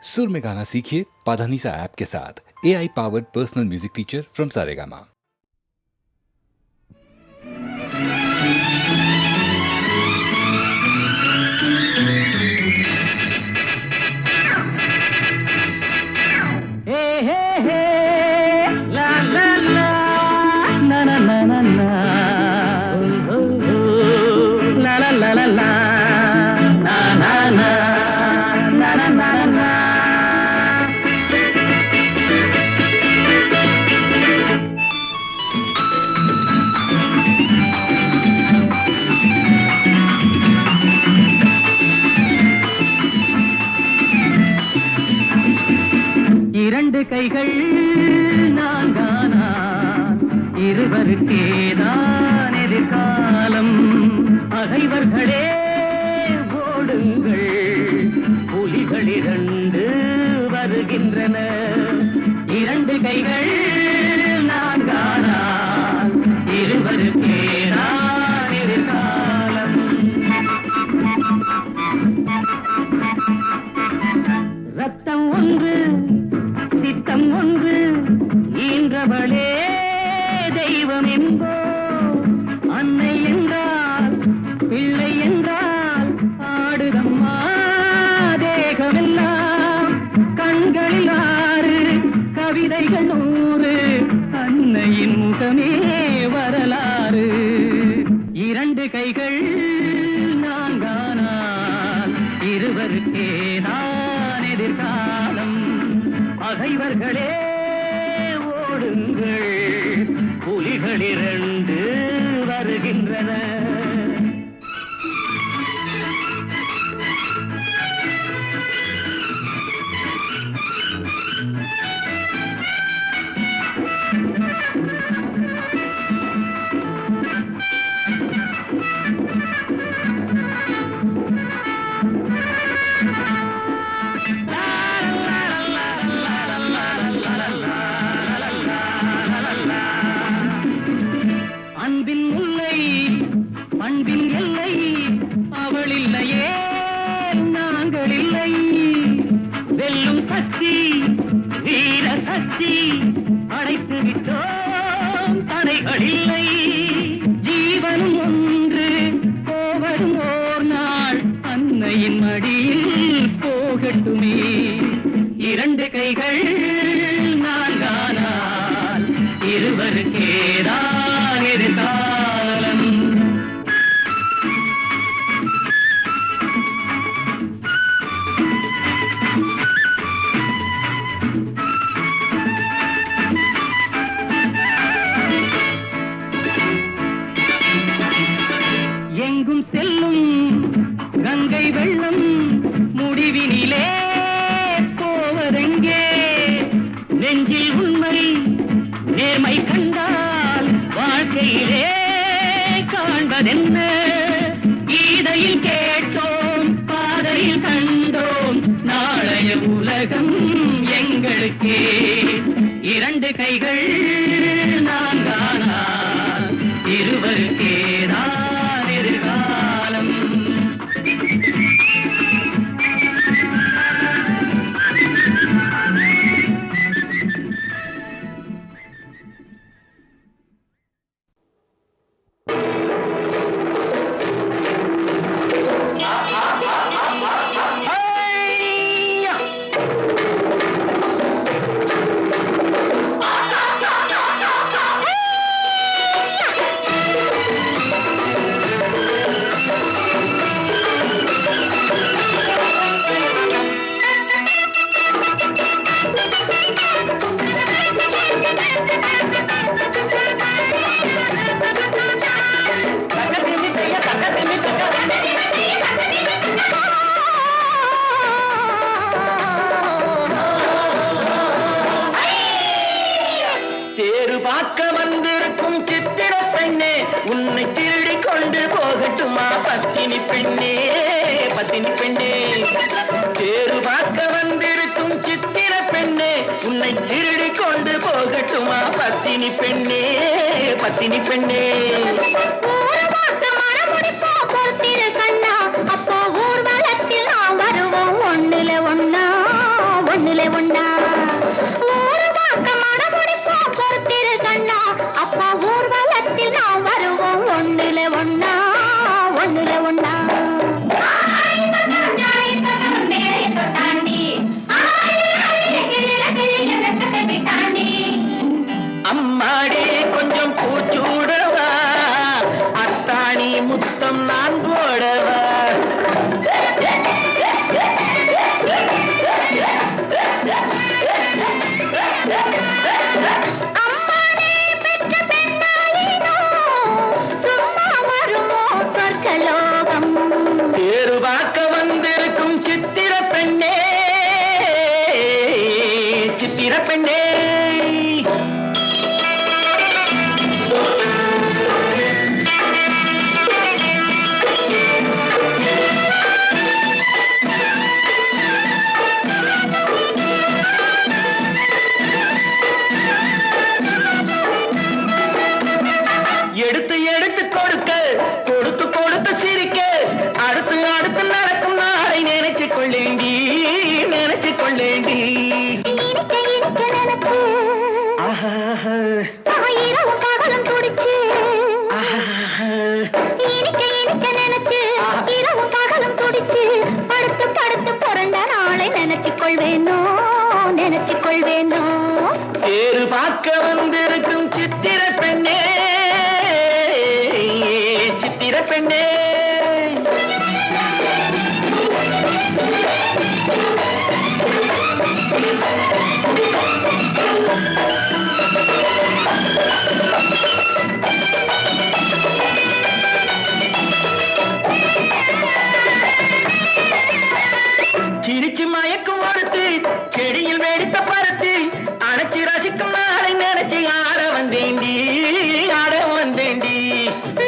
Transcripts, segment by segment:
सुर में गाना सीखिए पाधानीसा ऐप के साथ। AI powered personal music teacher from Saregama. இரண்டு கைகள் நான்கானா இருவருக்கேதான் எதிர்காலம். பகைவர்களே ஓடுங்கள், புலிகள் இரண்டு வருகின்றன. இரண்டு கைகள் நான்கானா இருவருக்கேதான் எதிர்காலம். ரத்தம் ஒன்று சித்தம் ஒன்று ஈன்றவளே தெய்வம் என்போ. அன்னை என்றால் பிள்ளை என்றால் ஆடுதம்மா தேகமெல்லாம். கண்களில் 6 கவிதைகள் 100, அன்னையின் முகமே வரலாறு. இரண்டு கைகள் நான்கானால் இருவருக்கே நான் எதிர்காலம். பகைவர்களே ஓடுங்கள், புலிகள் இரண்டு வருகின்றன. அன்பின் முல்லை பண்பின் எல்லை, அவள் இல்லையே நாங்கள் இல்லை. வெல்லும் சக்தி வீர சக்தி அடைத்து விட்டோம், தடைகள் இல்லை. ஜீவனும் ஒன்று போவதும் ஓர் நாள், அன்னையின் மடியில் போகட்டுமே. இரண்டு கைகள் நான்கானால் இருவருக்கேதான் எதிர்காலம். எங்கும் செல்லும் கங்கை வெள்ளம் முடிவினிலே போவதெங்கே? நெஞ்சில் உண்மை நேர்மை கண்டால் வாழ்க்கையிலே காண்பதென்ன? கீதையில் கேட்டோம், பாதையில் கண்டோம், நாளைய உலகம் எங்களுக்கே. இரண்டு கைகள் நான்கானால் இருவருக்கே நான் எதிர்காலம். தேரு பார்க்க வந்திருக்கும் சித்திர பெண்ணே, உன்னை திருடி கொண்டு போகட்டுமா பத்தினி பெண்ணே, பத்தினி பெண்ணே. தேரு பார்க்க வந்திருக்கும் சித்திர பெண்ணே, உன்னை திருடி கொண்டு போகட்டுமா பத்தினி பெண்ணே, பத்தினி பெண்ணே. அப்போ ஊர்வலத்தில் நாம் வருவோம் ஒண்ணுல ஒண்ணா ஒண்ணா ஊரு பார்க்க மனமுடிப்போம் பொறுத்திரு கண்ணா அப்பா ஊர்வலத்தில் நாம் வருவோம் ஒண்ணுல ஒண்ணா ஒண்ணுல ஒண்ணா அம்மாடி கொஞ்சம் பூச்சூடவா அத்தாணி முத்தம் நான் போடவா பேரு பார்க்க வந்திருக்கும் சித்திர பெண்ணே சித்திர பெண்ணே எடுத்து எடுத்து கொடுக்க கொடுத்து கொடுத்து சிரிக்க அடுத்து அடுத்து நடக்கும் நாளை நினைச்சு கொள்ளேண்டி நினைச்சு கொள்ளேண்டி இரவு பகலும் துடிச்சு இனிக்க இனிக்க நினைச்சு இரவு பகலும் துடிச்சு படுத்து படுத்து புரண்ட நாளை நினைச்சு கொள்வேனோ நினைச்சு கொள்வேனோ பேரு பார்க்க வந்திருக்கும் சித்திர பெண்ணே சித்திர பெண்ணே சிரிச்சு மயக்கும் ஒருத்தி செடியில் வெடித்த பருத்தி அணைச்சி ரசிக்கும் நாளை நினைச்சு ஆட வந்தேண்டி ஆட வந்தேண்டி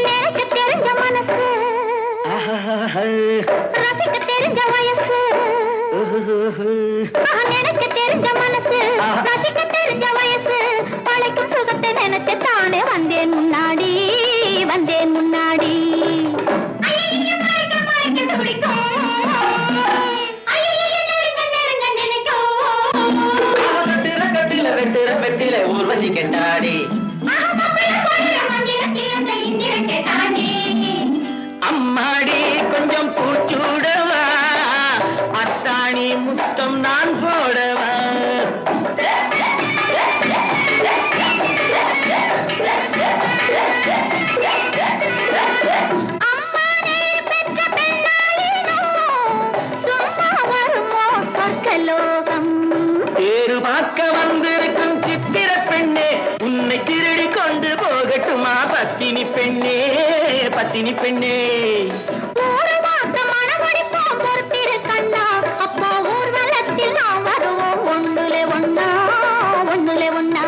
நினைக்க தெரிஞ்ச மனசு ரசிக்க தெரிஞ்ச வயசு நினைக்க தெரிஞ்ச மனசு ரசிக்க தெரிஞ்ச வயசு பழைக்கும் சுகத்தை நினைச்சு தானே வந்தேன் முன்னாடி வந்தேன் முன்னாடி வெட்டுற வெட்டில ஊர்வசி கெட்டாடி அம்மாடி கொஞ்சம் பூச்சூடவா அத்தாணி முத்தம் நான் போடவா பேரு பார்க்க வந்திருக்கும் சித்திர பெண்ணே உன்னை திருடி கொண்டு போகட்டுமா பத்தினி பெண்ணே பத்தினி பெண்ணே அப்போ ஊர்வலத்தில் நாம் வருவோம் ஒண்ணுல ஒண்ணா ஒண்ணுல ஒண்ணா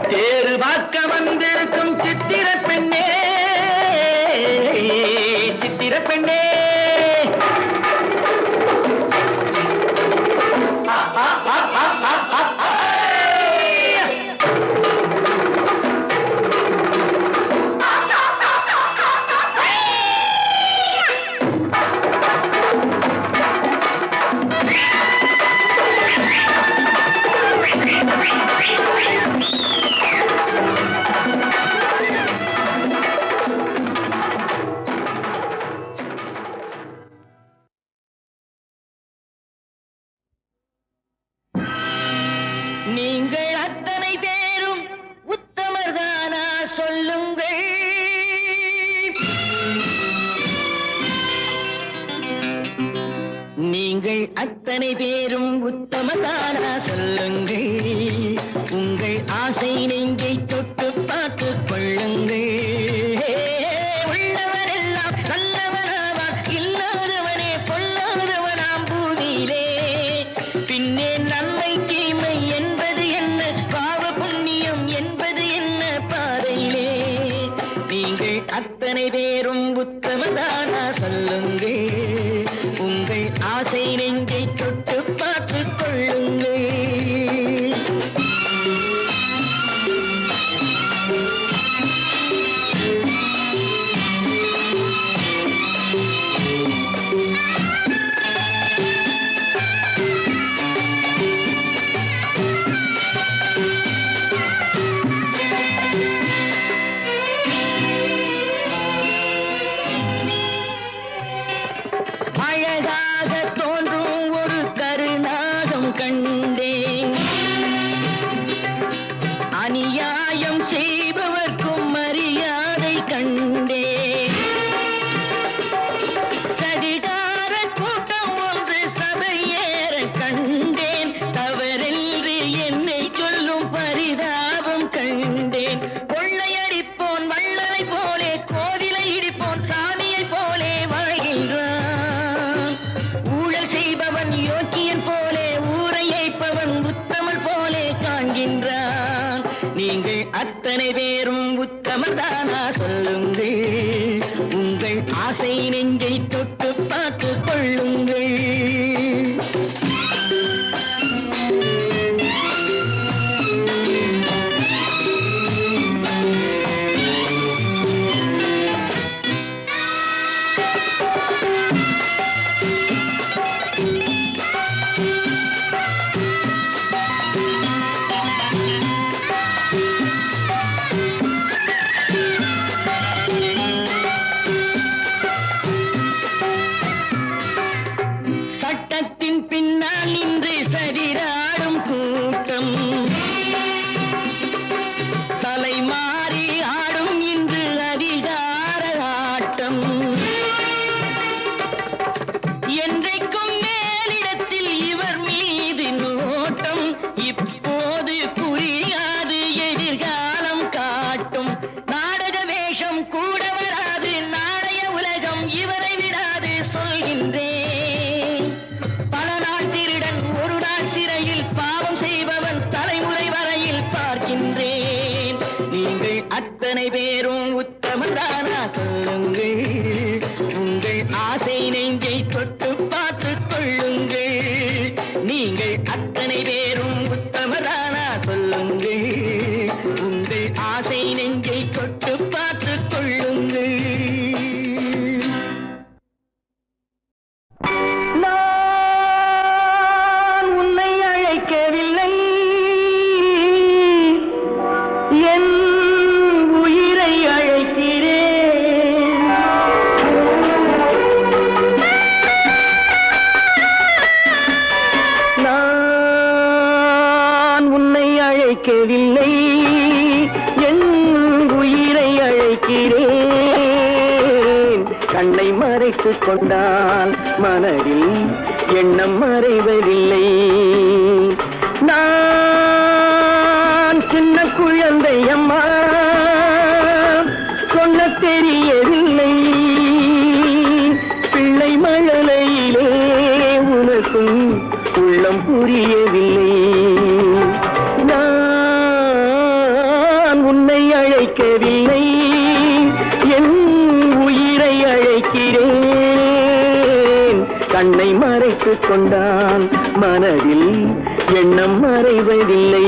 பேரு பார்க்க வந்திருக்கும் சித்திர பெண்ணே சித்திர பெண்ணே நீங்கள் அத்தனை பேரும் உத்தமர்தானா சொல்லுங்கள் நீங்கள் அத்தனை பேரும் உத்தமர்தானா சொல்லுங்கள் உங்கள் ஆசை நெஞ்சை தொட்டு பார்த்துக் கொள்ளுங்கள் உள்ளவரெல்லாம் நல்லவனாவான் இல்லாதவனே பொல்லாதவனாம் பூதியிலே பின்னே நன்மை தீமை என்பது என்ன பாவ புண்ணியம் என்பது என்ன பாதையிலே நீங்கள் அத்தனை பேரும் உத்தமதானா சொல்லுங்கள் உங்கள் ஆசை நெஞ்சை தொட்டு பார்த்துக் கொள்ளுங்கள் கண்டேன், தவறென்று என்னை சொல்லும் பரிதாபம் கண்டேன். கொள்ளையடிப்போன் வள்ளலை போலே, கோவிலை இடிப்போன் சாமியை போலே வாழ்கின்றான். ஊழல் செய்பவன் யோக்கியன் போலே, ஊரை ஏய்ப்பவன் உத்தமன் போலே காண்கின்றான். நீங்கள் அத்தனை பேரும் உத்தமன் தானா சொல்லுங்கள், உங்கள் ஆசை நெஞ்சை தொட்டு பார்த்து கொள்ளுங்கள். சட்டத்தின் பின்னால் நின்று சரிராடும் கூட்டம், தலைமாறி ஆடும் இன்று அதிகார ஆட்டம். என்றைக்கும் மேலிடத்தில் இவர் மீது நோட்டம், இப்போது புரியாது எதிர்காலம் காட்டும். நாடக வேஷம் கூட வராது, நாளைய உலகம் இவரை விடாது சொல்கின்றேன். அத்தனை பேரும் உத்தமதானா சொல்லுங்கள், உங்கள் ஆசை நெஞ்சை தொட்டு பார்த்து கொள்ளுங்கள். நீங்கள் அத்தனை பேரும் உத்தமதானா சொல்லுங்கள், உங்கள் ஆசை நெஞ்சை தொட்டு பார்த்து கொள்ளுங்கள். நான் உன்னை அழைக்கவில்லை, என் அழைக்கவில்லை, என் உயிரை அழைக்கிறேன். கண்ணை மறைத்துக் கொண்டால் மனதில் எண்ணம் மறைவதில்லை. நான் சின்ன குழந்தை அம்மா, சொல்ல தெரியவில்லை. பிள்ளை மழலையிலே உனக்கும் உள்ளம் புரியவில்லை. உன்னை அழைக்கவில்லை, என் உயிரை அழைக்கிறேன். கண்ணை மறைத்துக் கொண்டால் மனதில் எண்ணம் மறைவதில்லை.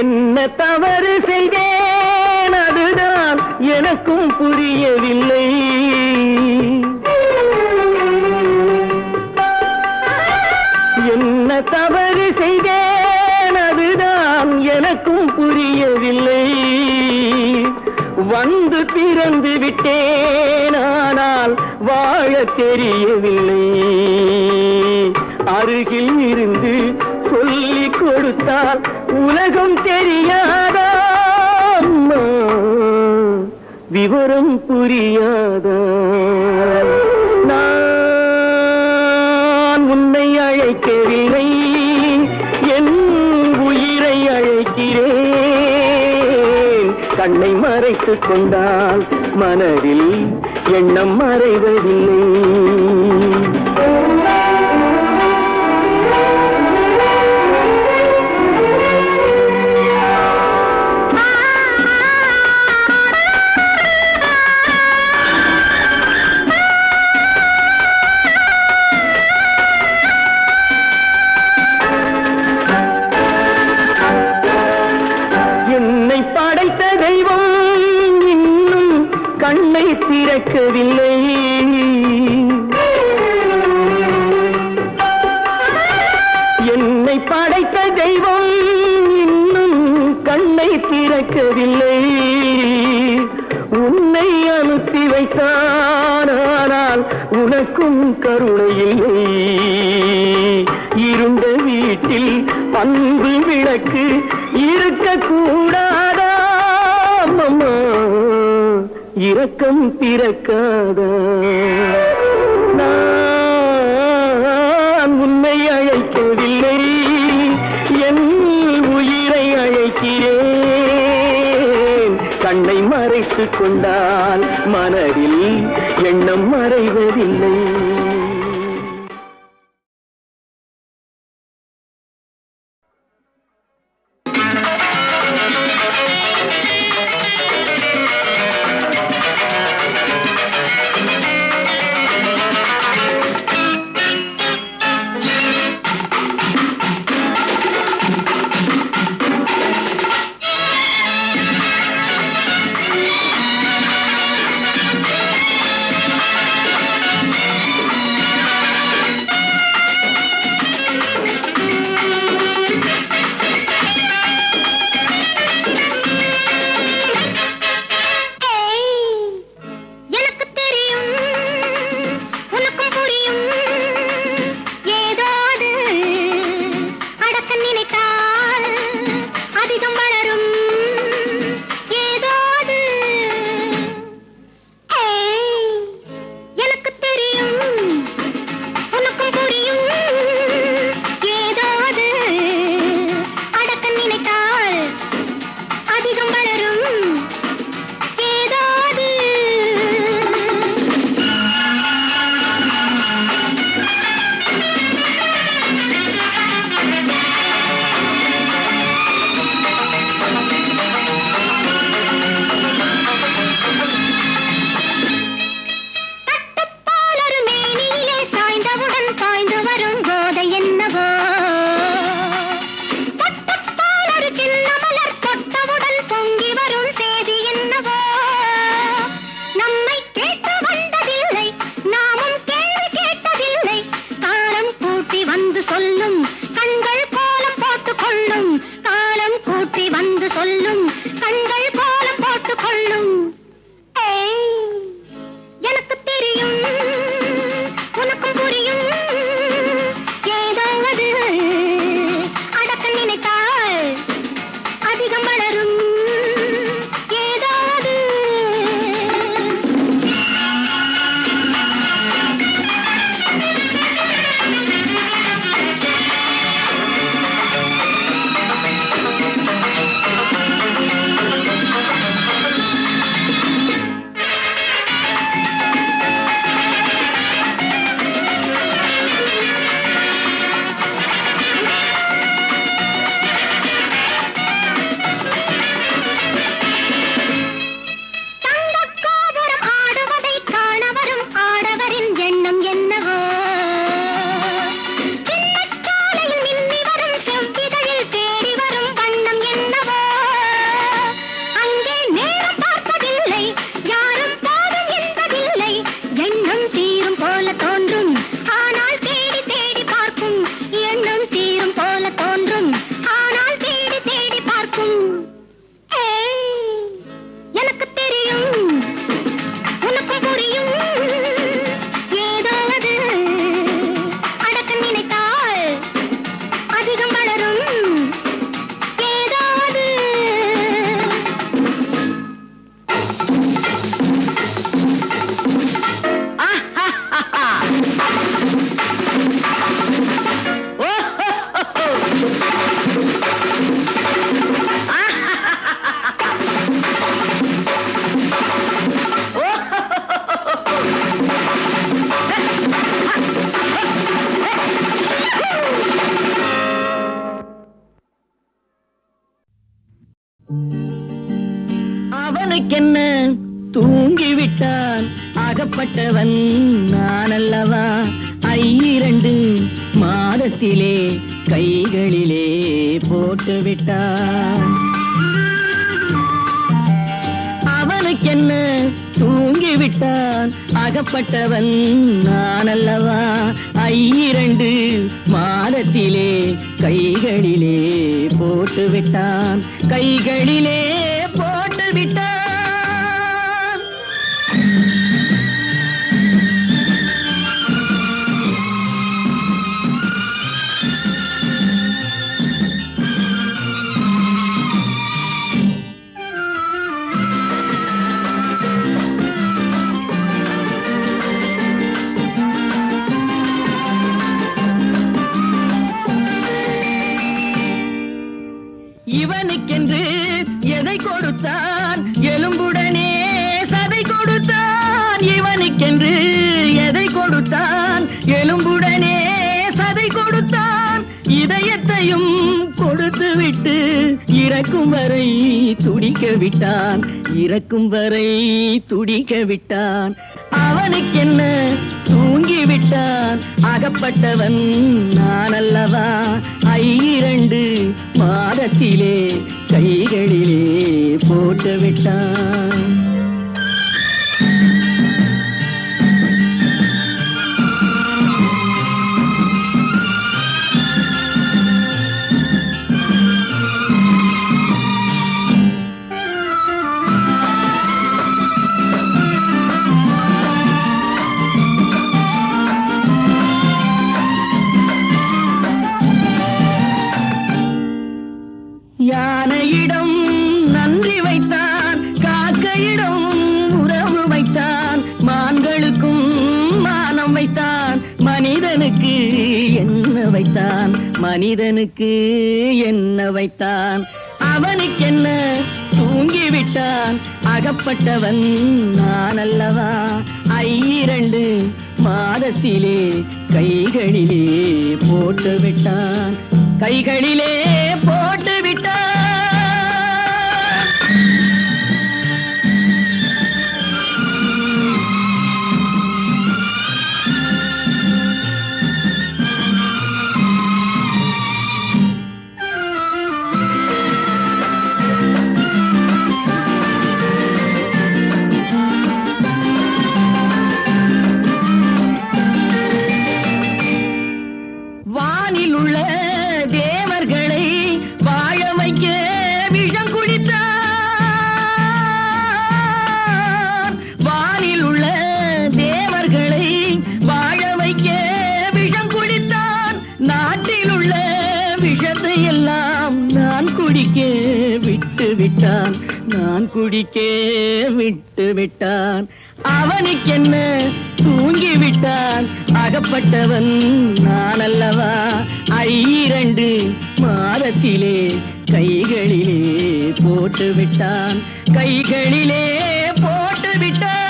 என்ன தவறு செய்தேன், அதுதான் எனக்கும் புரியவில்லை. என்ன தவறு செய்தேன், அதுதான் எனக்கும் புரியவில்லை. வந்து பிறந்து விட்டேன், ஆனால் வாழ தெரியவில்லை. அருகில் இருந்து சொல்லிக் கொடுத்தால் உலகம் தெரியாதா, விவரம் புரியாதா. நான் உன்னை அழைக்கவில்லை, என் உயிரை அழைக்கிறேன். கண்ணை மறைத்துக் கொண்டால் மனதில் எண்ணம் மறைவதில்லை. கண்ணை திறக்கவில்லை, உனக்கும் கருணை இல்லை. இருந்த வீட்டில் அன்பு விளக்கு இருக்க கூடாதா? அம்மா இரக்கம் பிறக்காதா? நான் உன்னை அழைக்கவில்லை, என் உயிரை அழைக்கிறேன். கண்ணை மறைத்துக் கொண்டால் மனதில் எண்ணம் மறைவதில்லை. அவனுக்கென்ன தூங்கிவிட்டான், அகப்பட்டவன் நான் அல்லவா? 2 மாதத்திலே கைகளிலே போட்டு விட்டான். அவனுக்கென்ன தூங்கிவிட்டான், அகப்பட்டவன் நான் அல்லவா? 2 மாதத்திலே கைகளிலே போட்டு விட்டான், கைகளிலே போட்டு விட்டான். எலும்புடனே சதை கொடுத்தான், இதயத்தையும் கொடுத்து விட்டு இறக்கும் வரை துடிக்க விட்டான், இறக்கும் வரை துடிக்க விட்டான். அவனுக்கென்ன தூங்கி விட்டான், அகப்பட்டவன் நான் அல்லவா. 2 மாதத்திலே கைகளிலே போட்டு விட்டான். யானையிடம் நன்றி வைத்தான், காக்கையிடம் உறவு வைத்தான், மான்களுக்கும் மானம் வைத்தான், மனிதனுக்கு என்ன வைத்தான், மனிதனுக்கு என்ன வைத்தான். அவனுக்கென்ன தூங்கி விட்டான், அகப்பட்டவன் நான் அல்லவா. 2 மாதத்திலே கைகளிலே போட்டு விட்டான், கைகளிலே போட்டு விட்டான். வானில் உள்ள தேவர்களை வாழ வைக்க விஷம் குடித்தான், வானில் உள்ள தேவர்களை வாழ வைக்க விஷம் குடித்தான். நாட்டில் உள்ள விஷத்தை எல்லாம் நான் குடிக்க விட்டு விட்டான், நான் குடிக்க விட்டு விட்டான். அவனுக்கென்ன தூங்கி விட்டான், அகப்பட்டவன் நான் அல்லவா. 2 மாதத்திலே கைகளிலே போட்டு விட்டான், கைகளிலே போட்டு விட்டான்.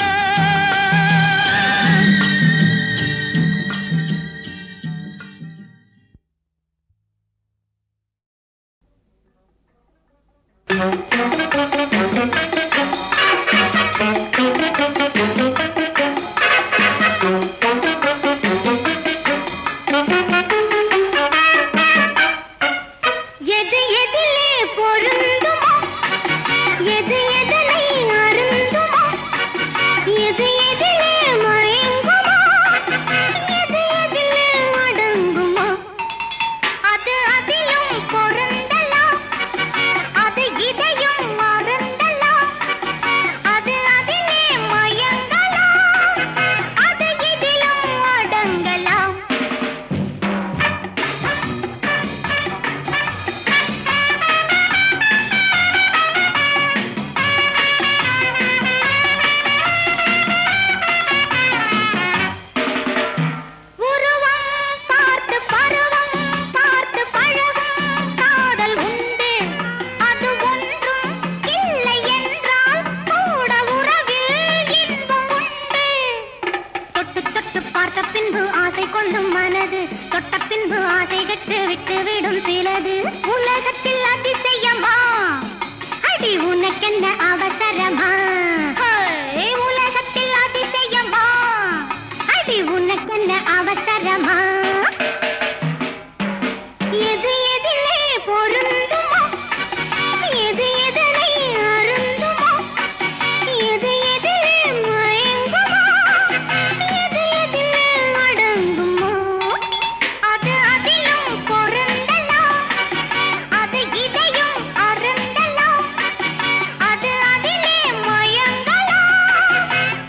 எது எதிலே பொருந்துமோ, எது எதனை அருந்துமோ, எது எதிலே மயங்குமோ, எது எதிலே அடங்குமோ, அது அதிலும் பொருந்தலாம், அது இதையும் மறந்தலாம், அது அதிலே மயங்கலாம், அது இதிலும் அடங்கலாம். உருவம் பார்த்து பருவம் பார்த்து பழகும் காதல் உண்டு, அது ஒன்றும் இல்லை என்றால் கூட உறவில் இன்பம் உண்டு. தொட்டு தொட்டு பார்த்த பின்பு ஆசை கொள்ளும் மனது, தொட்ட பின்பு ஆசை கட்டு விட்டு விடும் சிலது. உலகத்தில் அதிசயமா, அடி உனக்கென்ன அவசரமா. ஹே, உலகத்தில் அதிசயமா, அடி உனக்கென்ன அவசரமா. எது எதிலே பொருந்துமோ, எது எதனை அருந்துமோ, எது எதிலே மயங்குமோ, எது எதிலே அடங்குமோ, அது அதிலும் பொருந்தலாம், அது இதையும் அருந்தலாம், அது அதிலே மயங்கலாம்,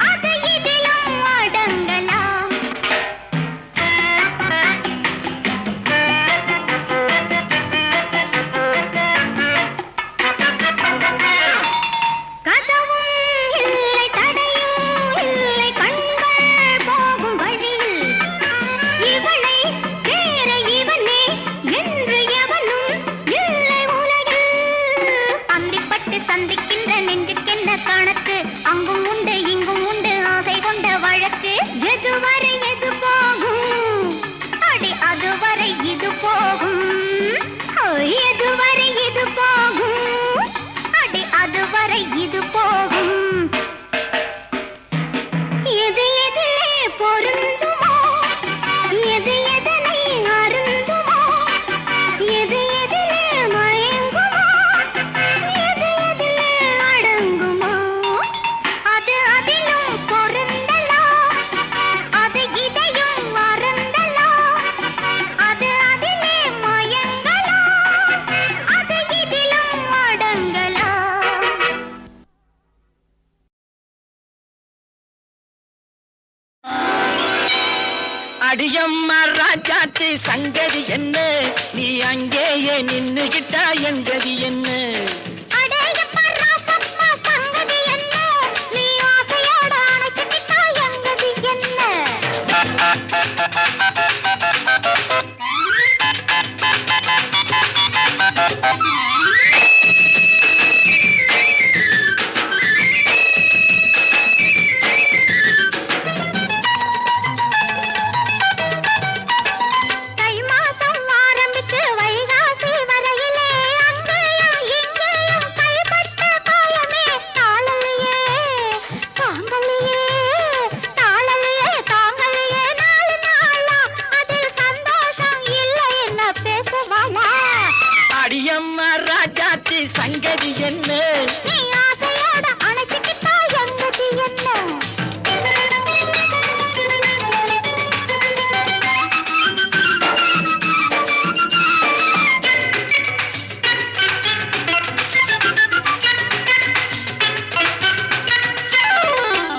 அது இதிலும் அடங்கலாம். அடியம்மா ராஜாத்தி சங்கதி என்ன, நீ அங்கேயே நின்னுகிட்டா எங்கதி என்ன? அடேயப்பா ராசப்பா சங்கதி என்ன, நீ ஆசையோட அணைச்சுக்கிட்டா எங்கதி என்ன? அடியம்மா ராஜாத்தி சங்கதி என்ன, நீ ஆசையோட அணைச்சுக்கிட்டா எங்கதி என்ன?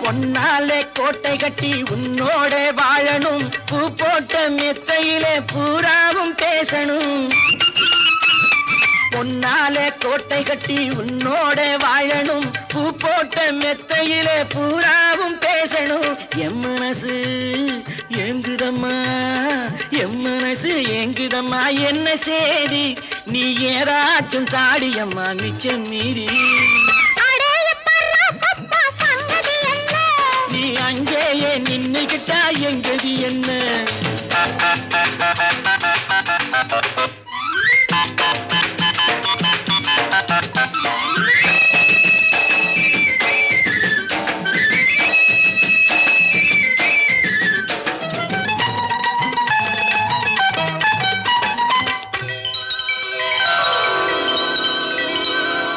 பொன்னாலே கோட்டை கட்டி உன்னோட வாழணும், பூ போட்ட மெத்தையிலே பூராவும் பேசணும். பொன்னாலே கோட்டை கட்டி உன்னோட வாழணும், பூ போட்ட மெத்தையிலே பூராவும் பேசணும். என் மனசு ஏங்குதம்மா, என் மனசு ஏங்குதம்மா, என்ன சேதி நீ ஏதாச்சும் தாடியம்மா மிச்சம் மீறி. நீ அங்கேயே நின்னுகிட்டா எங்கதி என்ன?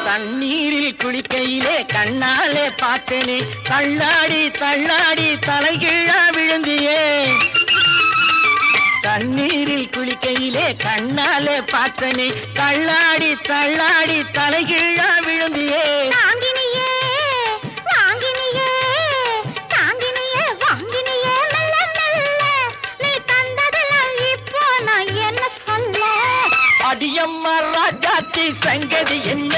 தண்ணீரில் குளிக்கையிலே கண்ணாலே பார்த்தனே, தள்ளாடி தள்ளாடி தலைகீழா விழுந்தியே. தண்ணீரில் குளிக்கையிலே கண்ணாலே பார்த்தனே, தள்ளாடி தள்ளாடி தலைகீழா விழுந்தியே. வாங்கினியே வாங்கினியே தாங்கினியே வாங்கினியே மெல்ல மெல்ல, நீ தந்ததெல்லாம் இப்போ நான் என்ன சொல்ல? அடியம்மா ராஜாத்தி சங்கதி என்ன,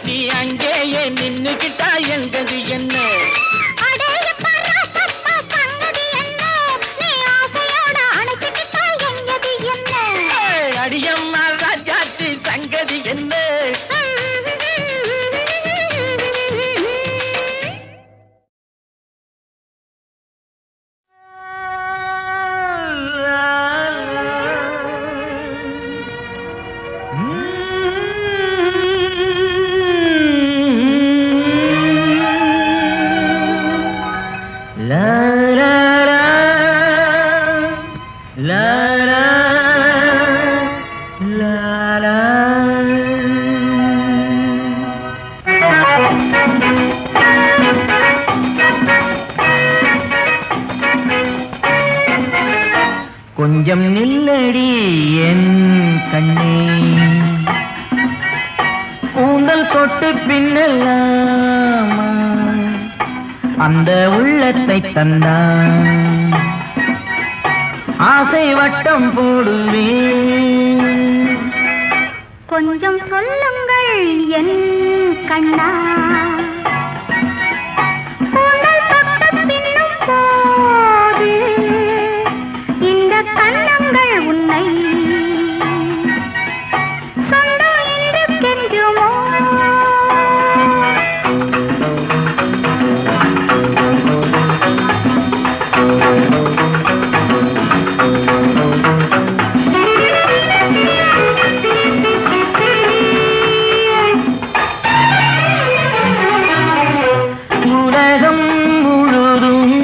நீ அங்கேயே நின்னுகிட்டா எங்கதி என்ன? அடேயப்பா ராசப்பா சங்கதி என்ன, நீ ஆசையோட அணைச்சுக்கிட்டா எங்கதி என்ன? அடியம்மா ராஜாத்தி சங்கதி என்ன? கொஞ்சம் நில்லடி என் கண்ணே, கூந்தல் தொட்டு பின்னலாமா அந்த உள்ளத்தை தந்தான், ஆசை வட்டம் போடுவேன். கொஞ்சம் சொல்லுங்கள் என் கண்ணா, கூந்தல் தொட்டு பின்னும் போது இந்த கண்ணங்கள் உன்னை சொந்தம் என்று கெஞ்சுமோ? உலகம் முழுதும்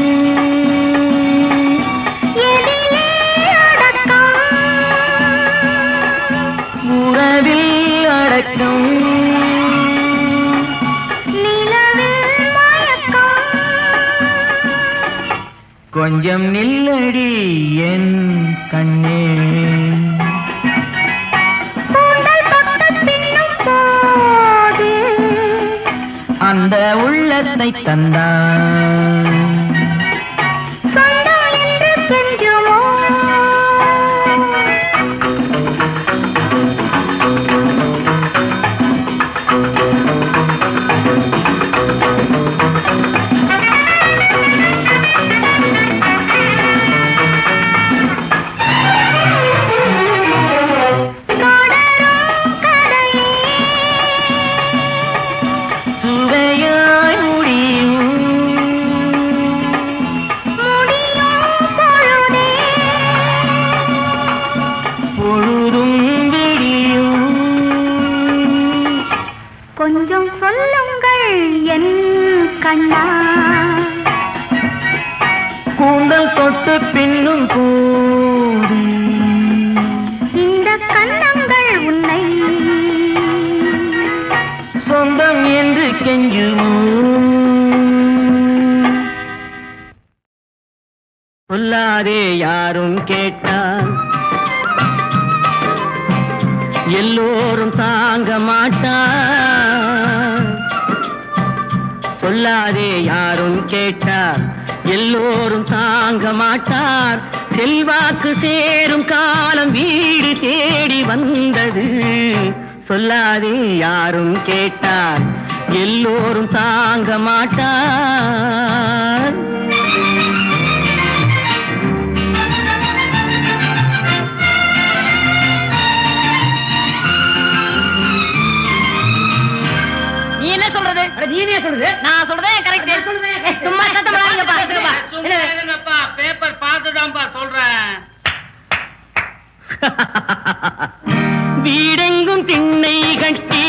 உறவில் அடக்கம், நிலவில் மயக்கம், கொஞ்சம் நில்லடி என் கண்ணே, கூந்தல் தொட்டு பின்னும் போது அந்த உள்ளத்தை தந்தான், சொந்தம் என்று கெஞ்சுமோ? சொல்லாதே யாரும் கேட்டால் எல்லோரும் தாங்க மாட்டார். சொல்லாதே யாரும் கேட்டார் எல்லோரும் தாங்க மாட்டார். செல்வாக்கு சேரும் காலம் வீடு தேடி வந்தது. சொல்லாதே யாரும் கேட்டார் எல்லோரும் தாங்க மாட்டார். நீ என்ன சொல்றது? நீனே சொல்லுது. நான் சொல்றதே கரெக்ட். சும்மா சத்தம் போடாதீங்கப்பா. பேப்பர் பார்த்துதான்ப்பா சொல்றேன். வீடெங்கும் திண்ணை கட்டி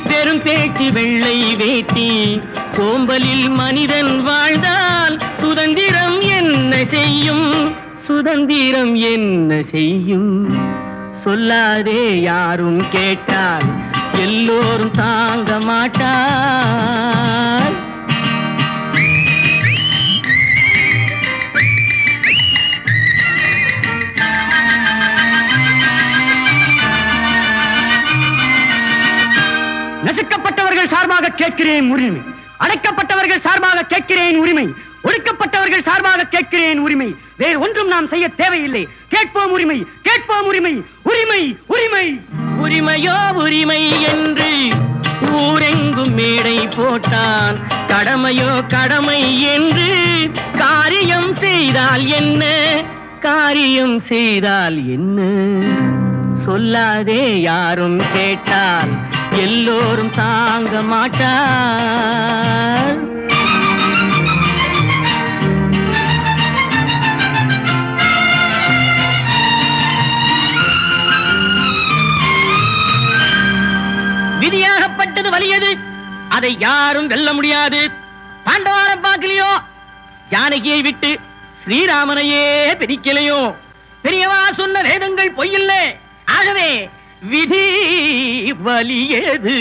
பெரும் பேச்சு வெள்ளை வேட்டி சோம்பலில் மனிதன் வாழ்ந்தால் சுதந்திரம் என்ன செய்யும்? சுதந்திரம் என்ன செய்யும்? சொல்லாதே யாரும் கேட்டால் எல்லோரும் தாங்க மாட்டார். நசுக்கப்பட்டவர்கள் சார்பாக கேட்கிறேன் உரிமை. அடைக்கப்பட்டவர்கள் சார்பாக கேட்கிறேன் உரிமை. ஒடுக்கப்பட்டவர்கள் சார்பாக கேட்கிறேன் உரிமை. வேறு ஒன்றும் நாம் செய்ய தேவையில்லை. கேட்போம் உரிமை, கேட்போம் உரிமை. உரிமை, உரிமை. உரிமையோ உரிமை என்று ஊரெங்கும் மேடை போட்டான். கடமையோ கடமை என்று காரியம் செய்தால் என்ன? காரியம் செய்தால் என்ன? சொல்லாதே யாரும் கேட்டால் எல்லோரும் தாங்க மாட்டார். விதியாகப்பட்டது வலியது, அதை யாரும் வெல்ல முடியாது. பாண்டவாரம் பார்க்கலையோ, ஜானகியை விட்டு ஸ்ரீராமனையே பிரிக்கலையோ. பெரியவா சொன்ன வேதங்கள் பொய்யில்லை. ஆகவே விதி வலியது.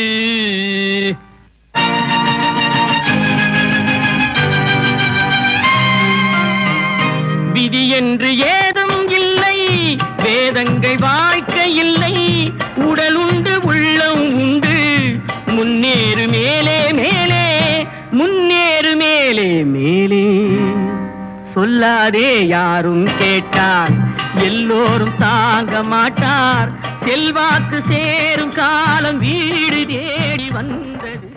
விதி என்று ஏதும் இல்லை, வேதங்கள் வாழ்க்கை இல்லை. உடல் உண்டு உள்ளம் உண்டு, முன்னேறு மேலே மேலே, முன்னேறு மேலே மேலே. சொல்லாதே யாரும் கேட்டார் எல்லோரும் தாங்க மாட்டார். செல்வாக்கு சேரும் காலம் வீடு தேடி வந்தது.